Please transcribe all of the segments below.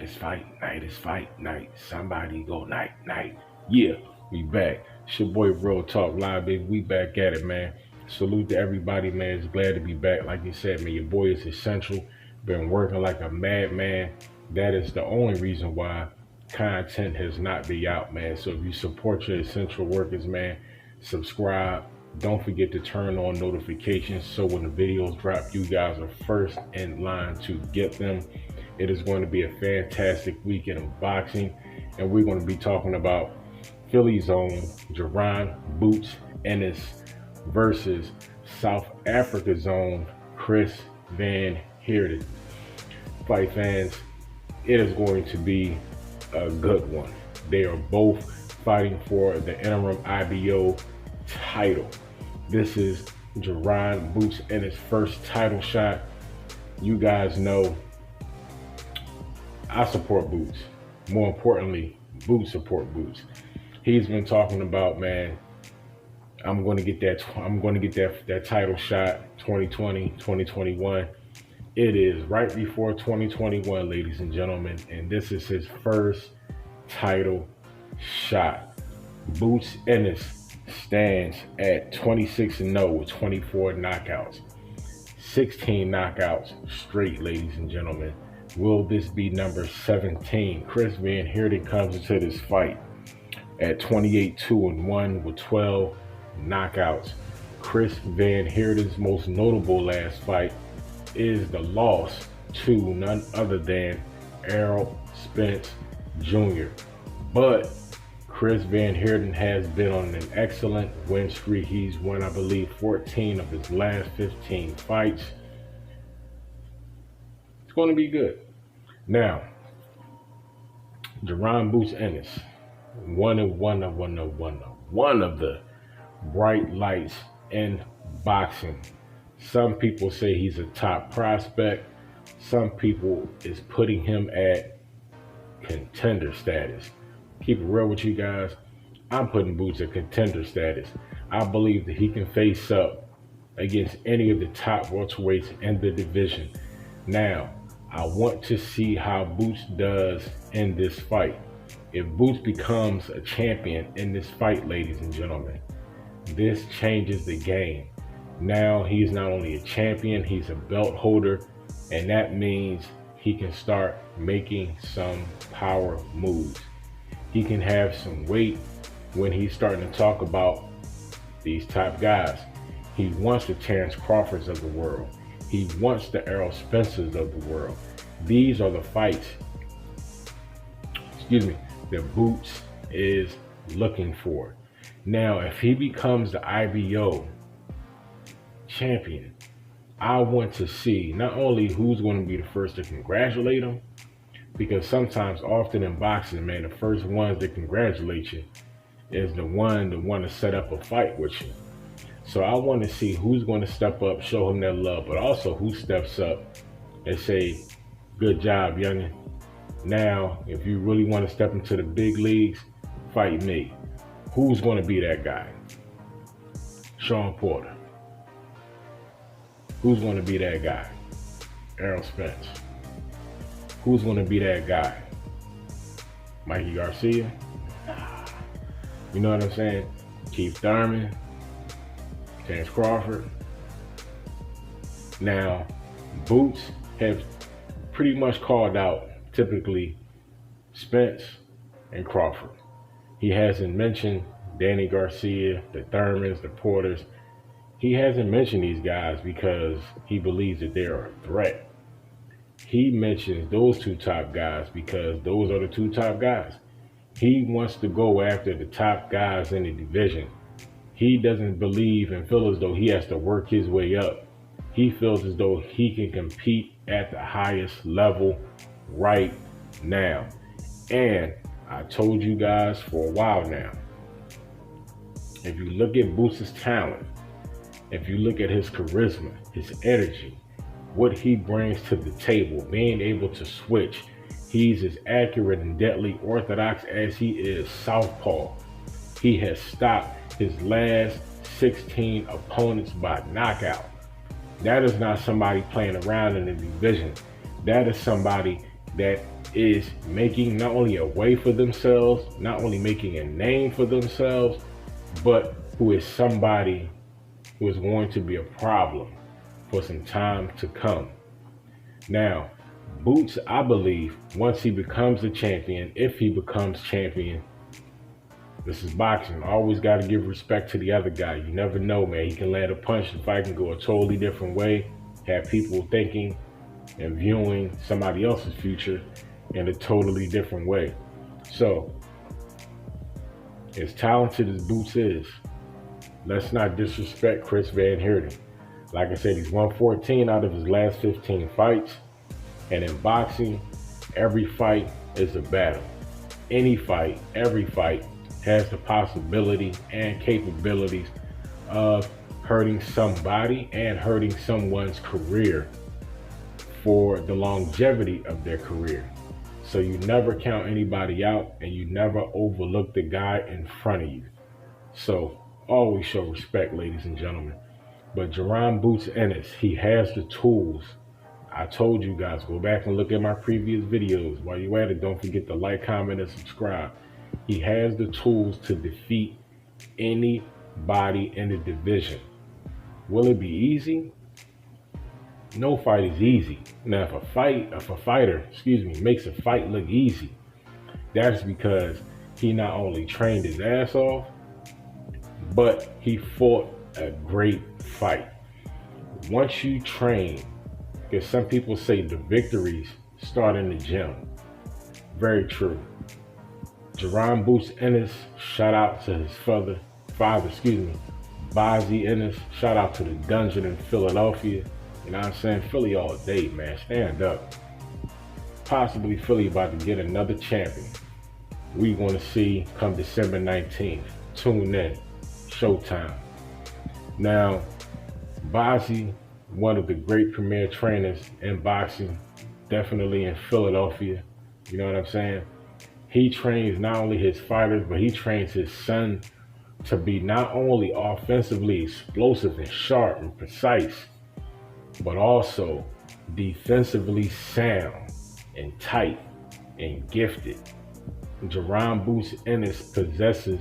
Night is fight night. Somebody go night, night. Yeah, we back. It's your boy Real Talk Live, baby. We back at it, man. Salute to everybody, man. It's glad to be back. Like you said, man, your boy is essential. Been working like a madman. That is the only reason why content has not been out, man. So if you support your essential workers, man, subscribe. Don't forget to turn on notifications so when the videos drop, you guys are first in line to get them. It is going to be a fantastic weekend of boxing, and we're going to be talking about Philly's own Jaron Boots Ennis versus South Africa's own Chris Van Heerden. Fight fans, it is going to be a good one. They are both fighting for the Interim IBO title. This is Jaron Boots Ennis' first title shot. You guys know I support Boots. More importantly, Boots support Boots. He's been talking about, man, I'm going to get that title shot 2020, 2021. It is right before 2021, ladies and gentlemen, and this is his first title shot. Boots Ennis stands at 26-0 with 24 knockouts. 16 knockouts straight, ladies and gentlemen. Will this be number 17? Chris Van Heerden comes into this fight at 28-2-1 with 12 knockouts. Chris Van Heerden's most notable last fight is the loss to none other than Errol Spence Jr. But Chris Van Heerden has been on an excellent win streak. He's won, I believe, 14 of his last 15 fights. It's going to be good. Now, Jaron Boots Ennis, one of the bright lights in boxing. Some people say he's a top prospect. Some people is putting him at contender status. Keep it real with you guys. I'm putting Boots at contender status. I believe that he can face up against any of the top welterweights in the division. Now, I want to see how Boots does in this fight. If Boots becomes a champion in this fight, ladies and gentlemen, this changes the game. Now he's not only a champion, he's a belt holder, and that means he can start making some power moves. He can have some weight when he's starting to talk about these top guys. He wants the Terrence Crawfords of the world. He wants the Errol Spencers of the world. These are the fights, that Boots is looking for. Now, if he becomes the IBO champion, I want to see not only who's going to be the first to congratulate him, because sometimes, often in boxing, man, the first ones that congratulate you is the one that want to set up a fight with you. So I want to see who's going to step up, show him that love, but also who steps up and say, good job, youngin'. Now, if you really want to step into the big leagues, fight me. Who's going to be that guy? Sean Porter. Who's going to be that guy? Errol Spence. Who's going to be that guy? Mikey Garcia? You know what I'm saying? Keith Thurman? Terrence Crawford? Now, Boots have pretty much called out typically Spence and Crawford. He hasn't mentioned Danny Garcia, the Thurmans, the Porters. He hasn't mentioned these guys because he believes that they're a threat. He mentions those two top guys because those are the two top guys. He wants to go after the top guys in the division. He doesn't believe and feel as though he has to work his way up. He feels as though he can compete at the highest level right now. And I told you guys for a while now, if you look at Boots' talent, if you look at his charisma, his energy, what he brings to the table, being able to switch, he's as accurate and deadly orthodox as he is southpaw. He has stopped his last 16 opponents by knockout. That is not somebody playing around in the division. That is somebody that is making not only a way for themselves, not only making a name for themselves, but who is somebody who is going to be a problem for some time to come. Now, Boots, I believe, once he becomes a champion, if he becomes champion, this is boxing. Always got to give respect to the other guy. You never know, man. He can land a punch. The fight can go a totally different way. Have people thinking and viewing somebody else's future in a totally different way. So, as talented as Boots is, let's not disrespect Chris Van Heerden. Like I said, he's won 14 out of his last 15 fights. And in boxing, every fight is a battle. Any fight, every fight has the possibility and capabilities of hurting somebody and hurting someone's career for the longevity of their career. So you never count anybody out and you never overlook the guy in front of you. So always show respect, ladies and gentlemen. But Jaron Boots Ennis, he has the tools. I told you guys, go back and look at my previous videos. While you're at it, don't forget to like, comment, and subscribe. He has the tools to defeat anybody in the division. Will it be easy? No fight is easy. Now, if a fighter makes a fight look easy, that's because he not only trained his ass off, but he fought a great fight. Once you train, because some people say the victories start in the gym. Very true. Jaron Boots Ennis, shout out to his father, Bozzy Ennis. Shout out to the dungeon in Philadelphia. You know what I'm saying? Philly all day, man. Stand up. Possibly Philly about to get another champion. We're going to see come December 19th. Tune in. Showtime. Now, Bozzy, one of the great premier trainers in boxing, definitely in Philadelphia. You know what I'm saying? He trains not only his fighters, but he trains his son to be not only offensively explosive and sharp and precise, but also defensively sound and tight and gifted. Jaron Boots Ennis possesses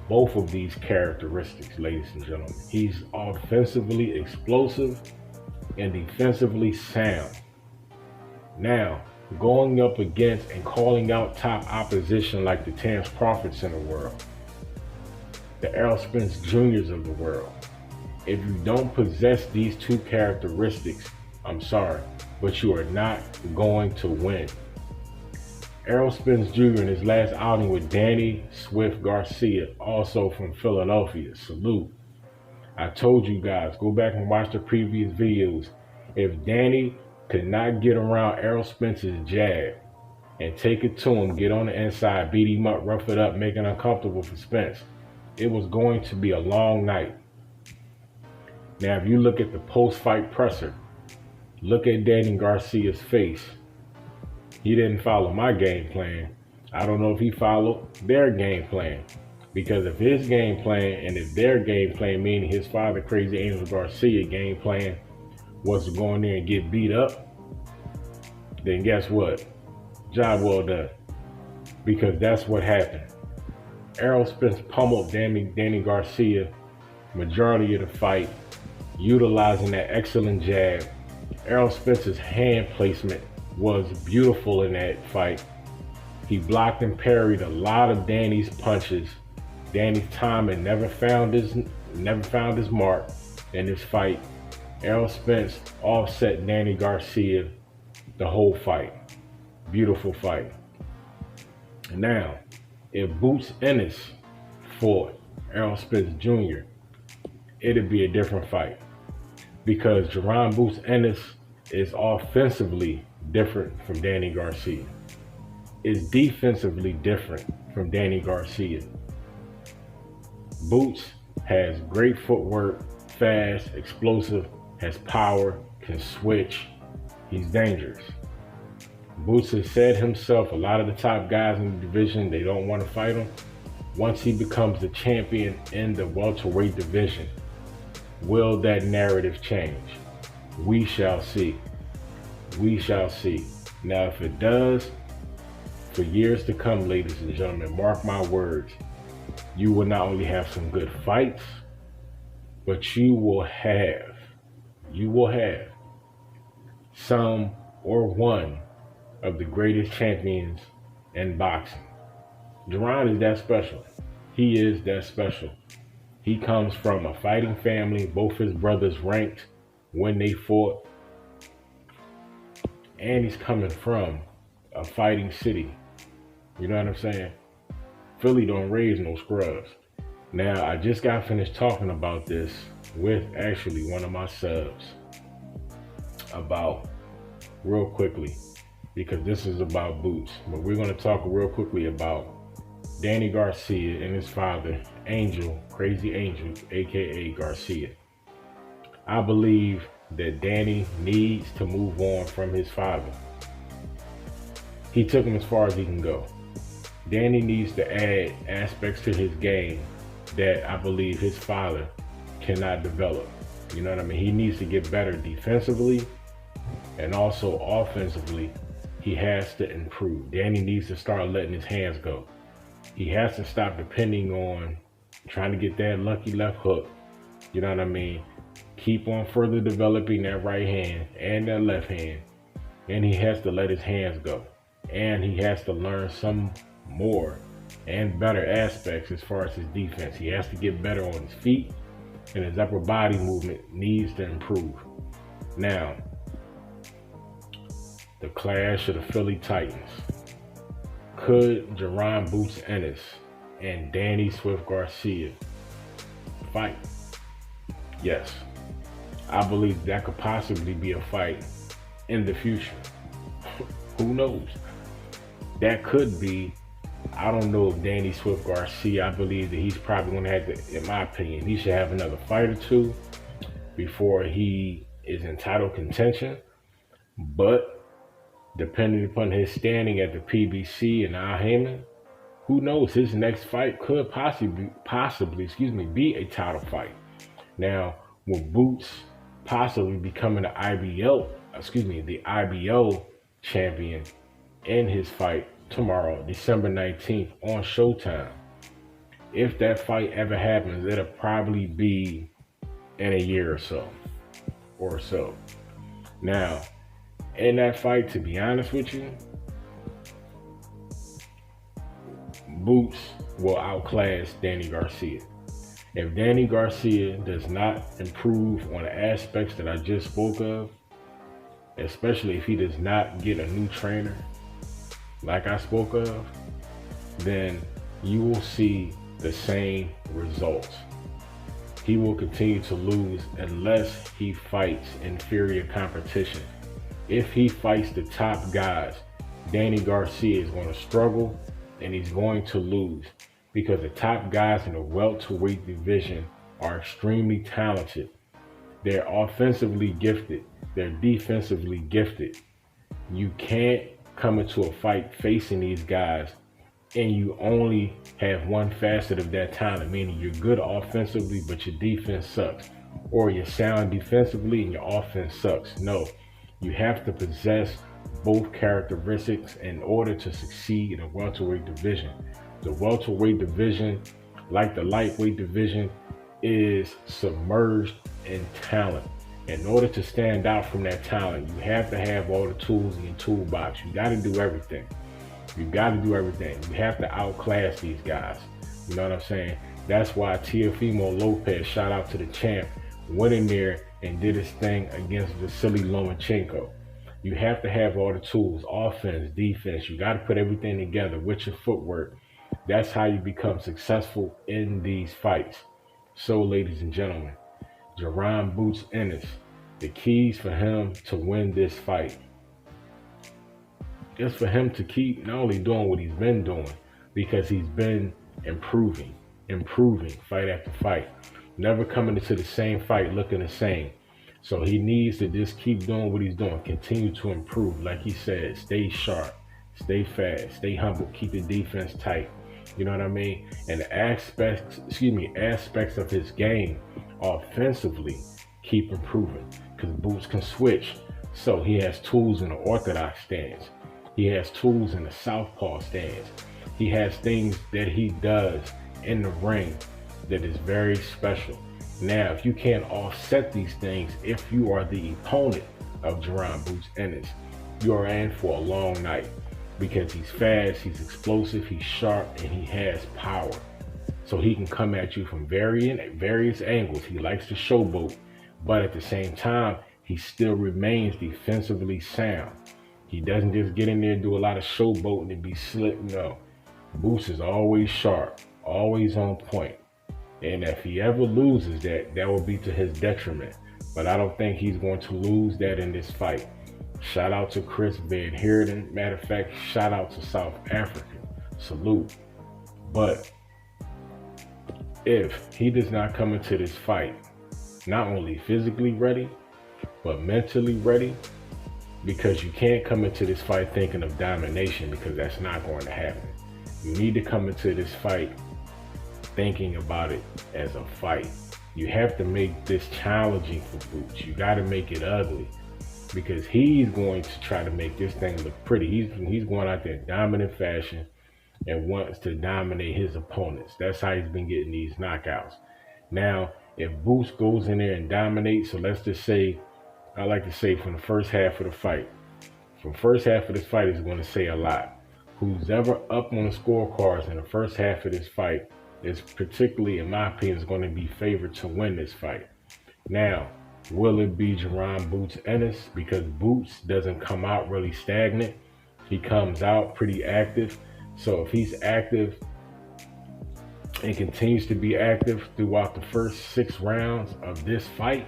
both of these characteristics, ladies and gentlemen. He's offensively explosive and defensively sound. Now, going up against and calling out top opposition like the Terrence Crawfords in the world, the Errol Spence Jr.'s of the world. If you don't possess these two characteristics, I'm sorry, but you are not going to win. Errol Spence Jr. in his last outing with Danny Swift Garcia, also from Philadelphia. Salute. I told you guys, go back and watch the previous videos. If Danny could not get around Errol Spence's jab and take it to him, get on the inside, beat him up, rough it up, make it uncomfortable for Spence, it was going to be a long night. Now, if you look at the post-fight presser, look at Danny Garcia's face. He didn't follow my game plan. I don't know if he followed their game plan. Because if his game plan and if their game plan, meaning his father, Crazy Angel Garcia, game plan was to go in there and get beat up, then guess what? Job well done. Because that's what happened. Errol Spence pummeled Danny Garcia majority of the fight, utilizing that excellent jab. Errol Spence's hand placement was beautiful in that fight. He blocked and parried a lot of Danny's punches. Danny's timing never found his mark in this fight. Errol Spence offset Danny Garcia the whole fight. Beautiful fight. And now, if Boots Ennis fought Errol Spence Jr., it'd be a different fight. Because Jaron Boots Ennis is offensively different from Danny Garcia. Is defensively different from Danny Garcia. Boots has great footwork, fast, explosive, has power, can switch. He's dangerous. Boots has said himself, a lot of the top guys in the division, they don't want to fight him. Once he becomes the champion in the welterweight division, will that narrative change? We shall see. We shall see. Now, if it does, for years to come, ladies and gentlemen, mark my words, you will not only have some good fights, but you will have some or one of the greatest champions in boxing. Jaron is that special. He is that special. He comes from a fighting family. Both his brothers ranked when they fought. And he's coming from a fighting city. You know what I'm saying? Philly don't raise no scrubs. Now, I just got finished talking about this with actually one of my subs about real quickly, because this is about Boots. But we're going to talk real quickly about Danny Garcia and his father, Angel, Crazy Angel, aka Garcia. I believe that Danny needs to move on from his father. He took him as far as he can go. Danny needs to add aspects to his game that I believe his father cannot develop. You know what I mean? He needs to get better defensively, and also offensively, he has to improve. Danny needs to start letting his hands go. He has to stop depending on trying to get that lucky left hook. You know what I mean? Keep on further developing that right hand and that left hand. And he has to let his hands go. And he has to learn some more and better aspects as far as his defense. He has to get better on his feet, and his upper body movement needs to improve. Now, the clash of the Philly Titans. Could Jaron Boots Ennis and Danny Swift Garcia fight? Yes. I believe that could possibly be a fight in the future. Who knows? That could be. I don't know if Danny Swift Garcia, I believe that he's probably going to have to, in my opinion, he should have another fight or two before he is in title contention. But depending upon his standing at the PBC and Al Heyman, who knows? His next fight could possibly, be a title fight. Now, with Boots possibly becoming the IBO champion in his fight tomorrow, December 19th on Showtime. If that fight ever happens, it'll probably be in a year or so. Now, in that fight, to be honest with you, Boots will outclass Danny Garcia. If Danny Garcia does not improve on the aspects that I just spoke of, especially if he does not get a new trainer like I spoke of, then you will see the same results. He will continue to lose unless he fights inferior competition. If he fights the top guys, Danny Garcia is going to struggle and he's going to lose, because the top guys in the welterweight division are extremely talented. They're offensively gifted. They're defensively gifted. You can't come into a fight facing these guys and you only have one facet of that talent, meaning you're good offensively but your defense sucks, or you're sound defensively and your offense sucks. No, you have to possess both characteristics in order to succeed in a welterweight division. The welterweight division, like the lightweight division, is submerged in talent. In order to stand out from that talent, you have to have all the tools in your toolbox. You got to do everything. You have to outclass these guys. You know what I'm saying? That's why Teofimo Lopez, shout out to the champ, went in there and did his thing against Vasily Lomachenko. You have to have all the tools, offense, defense. You got to put everything together with your footwork. That's how you become successful in these fights. So, ladies and gentlemen, Jaron Boots Ennis, the keys for him to win this fight is for him to keep not only doing what he's been doing, because he's been improving fight after fight, never coming into the same fight looking the same. So he needs to just keep doing what he's doing, continue to improve. Like he said, stay sharp, stay fast, stay humble, keep the defense tight. You know what I mean? And the aspects of his game offensively keep improving, because Boots can switch. So he has tools in the orthodox stance. He has tools in the southpaw stance. He has things that he does in the ring that is very special. Now, if you can't offset these things, if you are the opponent of Jaron Boots Ennis, you are in for a long night because he's fast, he's explosive, he's sharp, and he has power. So he can come at you from various angles. He likes to showboat, but at the same time, he still remains defensively sound. He doesn't just get in there and do a lot of showboating and be slick. No. Boots is always sharp, always on point. And if he ever loses that will be to his detriment. But I don't think he's going to lose that in this fight. Shout out to Chris Van Heerden. Matter of fact, shout out to South Africa. Salute. But if he does not come into this fight not only physically ready, but mentally ready, because you can't come into this fight thinking of domination, because that's not going to happen. You need to come into this fight thinking about it as a fight. You have to make this challenging for Boots. You got to make it ugly, because he's going to try to make this thing look pretty. He's going out there in dominant fashion and wants to dominate his opponents. That's how he's been getting these knockouts. Now, if Boots goes in there and dominates, so let's just say, I like to say from the first half of the fight. From the first half of this fight is going to say a lot. Who's ever up on the scorecards in the first half of this fight is particularly, in my opinion, is going to be favored to win this fight. Now, will it be Jaron Boots Ennis? Because Boots doesn't come out really stagnant. He comes out pretty active. So if he's active and continues to be active throughout the first 6 rounds of this fight,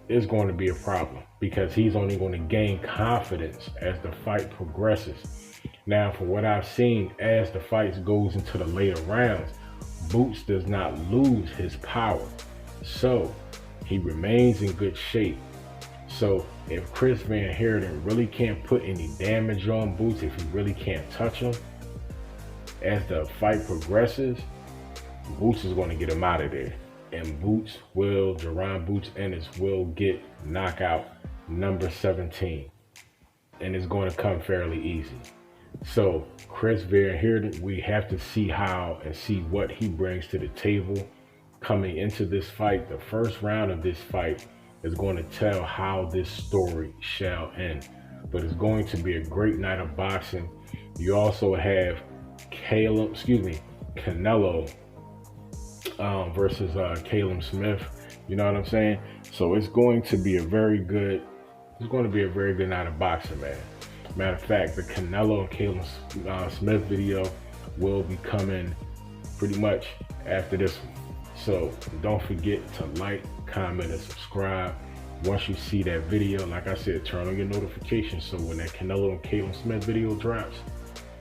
it's going to be a problem, because he's only going to gain confidence as the fight progresses. Now, from what I've seen, as the fight goes into the later rounds, Boots does not lose his power. So he remains in good shape. So if Chris Van Heerden really can't put any damage on Boots, if he really can't touch him, as the fight progresses, Boots is going to get him out of there. And Jaron Boots Ennis will get knockout number 17. And it's going to come fairly easy. So Chris Van Heerden, we have to see how and see what he brings to the table coming into this fight. The first round of this fight is going to tell how this story shall end. But it's going to be a great night of boxing. You also have Canelo versus Caleb Smith. You know what I'm saying? So it's going to be a very good night of boxing, man. Matter of fact, the Canelo and Caleb Smith video will be coming pretty much after this one. So don't forget to like, comment, and subscribe. Once you see that video, like I said, turn on your notifications so when that Canelo and Caleb Smith video drops,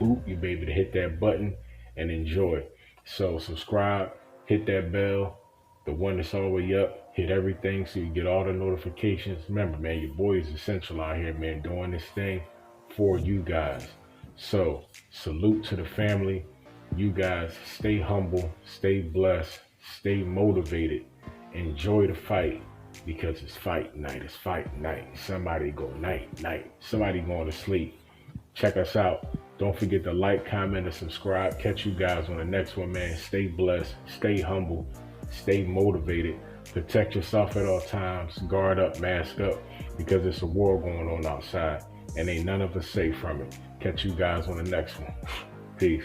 you'll be able to hit that button and enjoy. So subscribe, hit that bell, the one that's all the way up, hit everything so you get all the notifications. Remember, man, your boy is essential out here, man, doing this thing for you guys. So salute to the family. You guys stay humble, stay blessed, stay motivated, enjoy the fight, because it's fight night. It's fight night. Somebody go night. Somebody going to sleep. Check us out. Don't forget to like, comment, and subscribe. Catch you guys on the next one, man. Stay blessed, stay humble, stay motivated. Protect yourself at all times. Guard up, mask up, because it's a war going on outside, and ain't none of us safe from it. Catch you guys on the next one. Peace.